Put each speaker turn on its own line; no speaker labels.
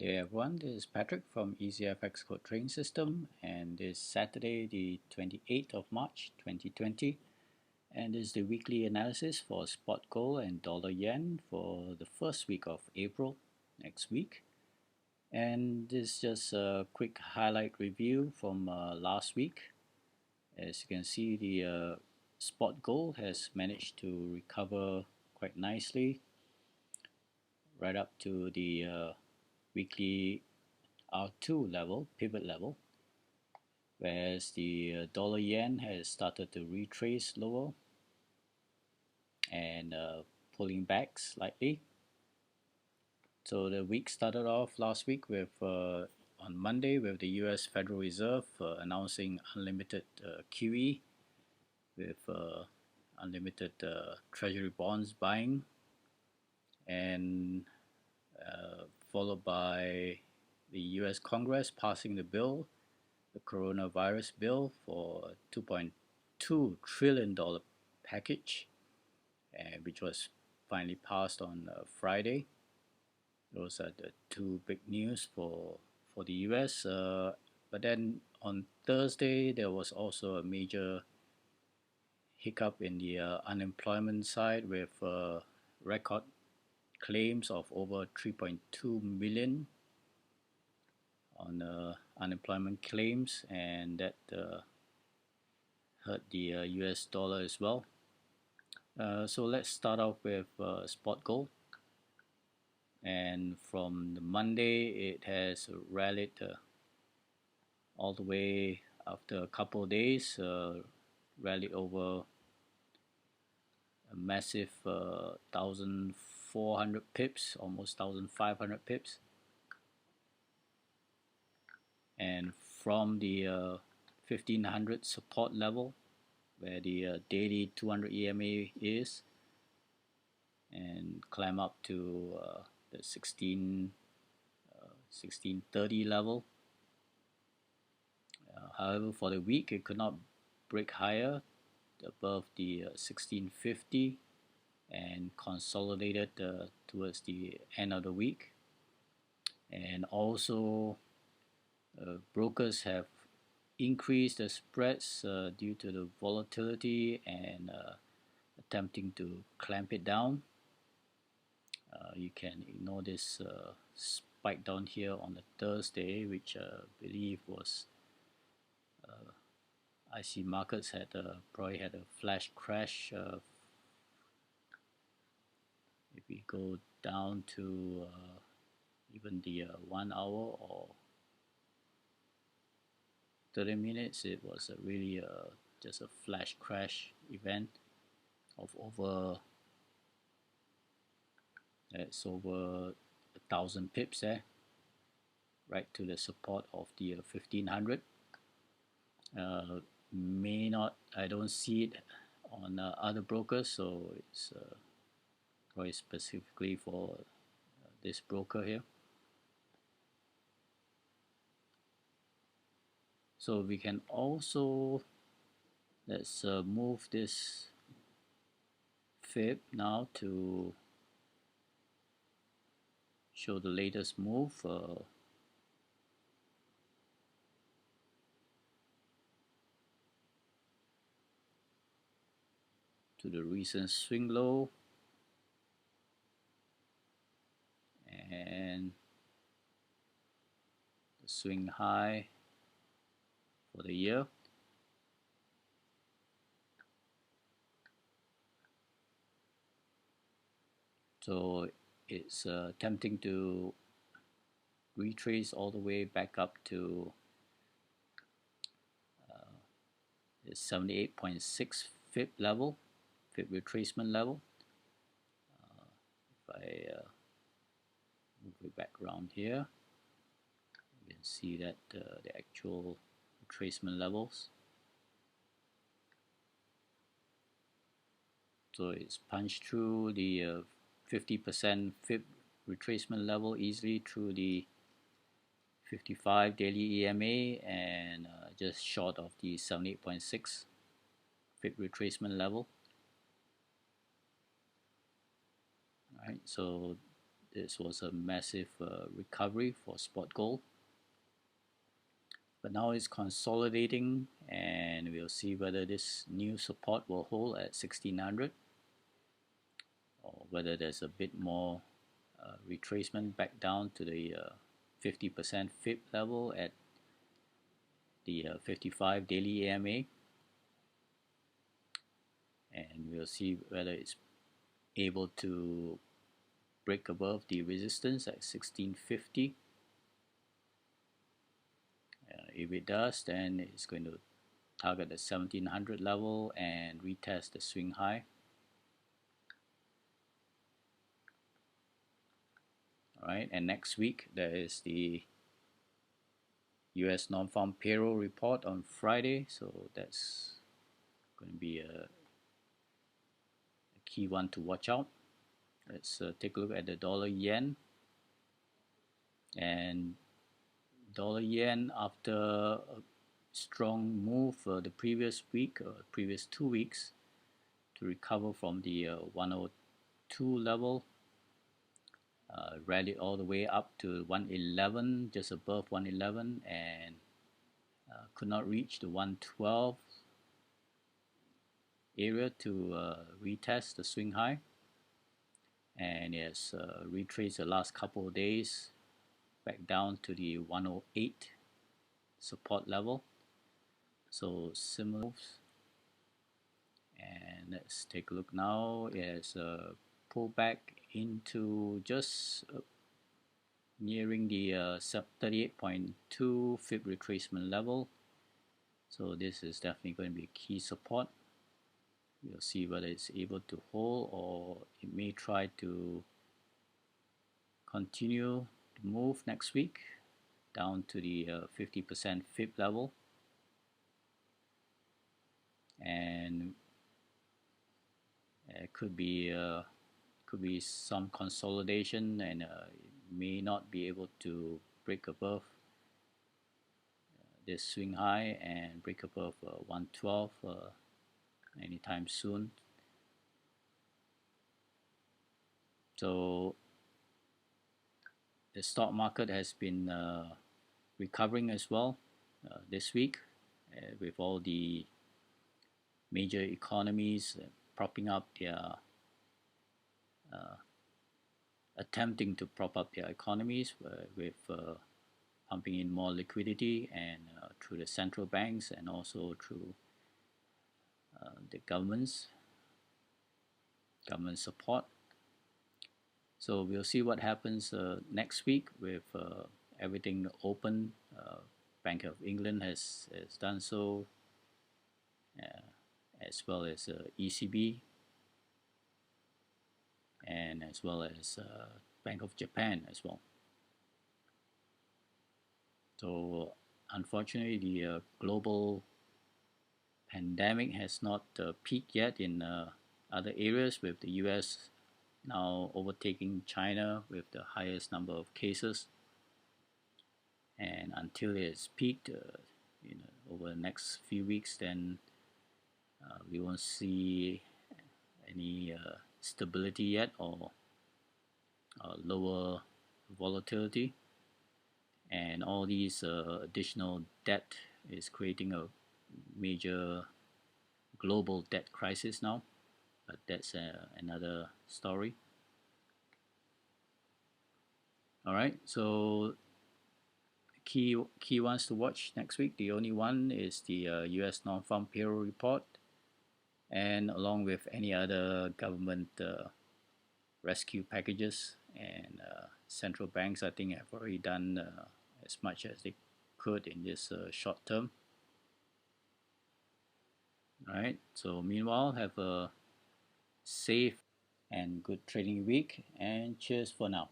day everyone, this is Patrick from EasyFX Code Trading System, and this is Saturday the 28th of March 2020, and this is the weekly analysis for spot gold and dollar yen for the first week of April next week. And this is just a quick highlight review from last week. As you can see, the spot gold has managed to recover quite nicely right up to the weekly R2 level, pivot level, whereas the dollar yen has started to retrace lower and pulling back slightly. So the week started off last week with on Monday with the US Federal Reserve announcing unlimited QE with unlimited treasury bonds buying, and followed by the US Congress passing the bill, the coronavirus bill, for $2.2 trillion package, which was finally passed on Friday. Those are the two big news for the US. But then on Thursday, there was also a major hiccup in the unemployment side with record claims of over 3.2 million on unemployment claims, and that hurt the US dollar as well. So let's start off with spot gold. And from the Monday, it has rallied all the way after a couple of days, rallied over a massive 1,400 pips, almost 1,500 pips. And from the 1500 support level, where the daily 200 EMA is, and climb up to the 1630 level. However, for the week, it could not break higher above the 1650 and consolidated towards the end of the week. And also, brokers have increased the spreads due to the volatility and attempting to clamp it down. You can ignore this spike down here on the Thursday, which I believe was I see markets had probably had a flash crash. If we go down to even the 1 hour or 30 minutes, it was really just a flash crash event of over it's over 1,000 pips there, right to the support of the 1500. May not, I don't see it on other brokers, so it's probably specifically for this broker here. So we can also, let's move this fib now to show the latest move. To the recent swing low and the swing high for the year. So it's attempting to retrace all the way back up to the 78.6 fib level, fib retracement level. If I move it back around here, you can see that the actual retracement levels. So it's punched through the 50% fib retracement level easily through the 55 daily EMA and just short of the 78.6 fib retracement level. Alright, so this was a massive recovery for spot gold, but now it's consolidating, and we'll see whether this new support will hold at 1600 or whether there's a bit more retracement back down to the 50% fib level at the 55 daily AMA, and we'll see whether it's able to break above the resistance at 1650. If it does, then it's going to target the 1700 level and retest the swing high. Alright, and next week there is the US non-farm payroll report on Friday, so that's going to be a key one to watch out. Let's take a look at the dollar yen. And dollar yen, after a strong move the previous week, previous 2 weeks, to recover from the 102 level, rallied all the way up to 111, just above 111, and could not reach the 112 area to retest the swing high, and it has retraced the last couple of days back down to the 108 support level. So similar moves, and let's take a look now. It has pulled back into just nearing the 38.2 fib retracement level, so this is definitely going to be a key support. We'll see whether it's able to hold, or it may try to continue to move next week down to the 50% fib level, and it could be some consolidation, and may not be able to break above this swing high and break above 112 anytime soon. So the stock market has been recovering as well this week, with all the major economies propping up their attempting to prop up their economies with pumping in more liquidity, and through the central banks, and also through the government support. So we'll see what happens next week with everything open. Bank of England has done so, as well as ECB, and as well as Bank of Japan as well. So unfortunately, the global pandemic has not peaked yet in other areas, with the US now overtaking China with the highest number of cases. And until it's peaked over the next few weeks, then we won't see any stability yet, or lower volatility. And all these additional debt is creating a major global debt crisis now, but that's another story. Alright, so key ones to watch next week. The only one is the US non-farm payroll report, and along with any other government rescue packages, and central banks, I think, have already done as much as they could in this short term. Alright, so meanwhile, have a safe and good trading week, and cheers for now.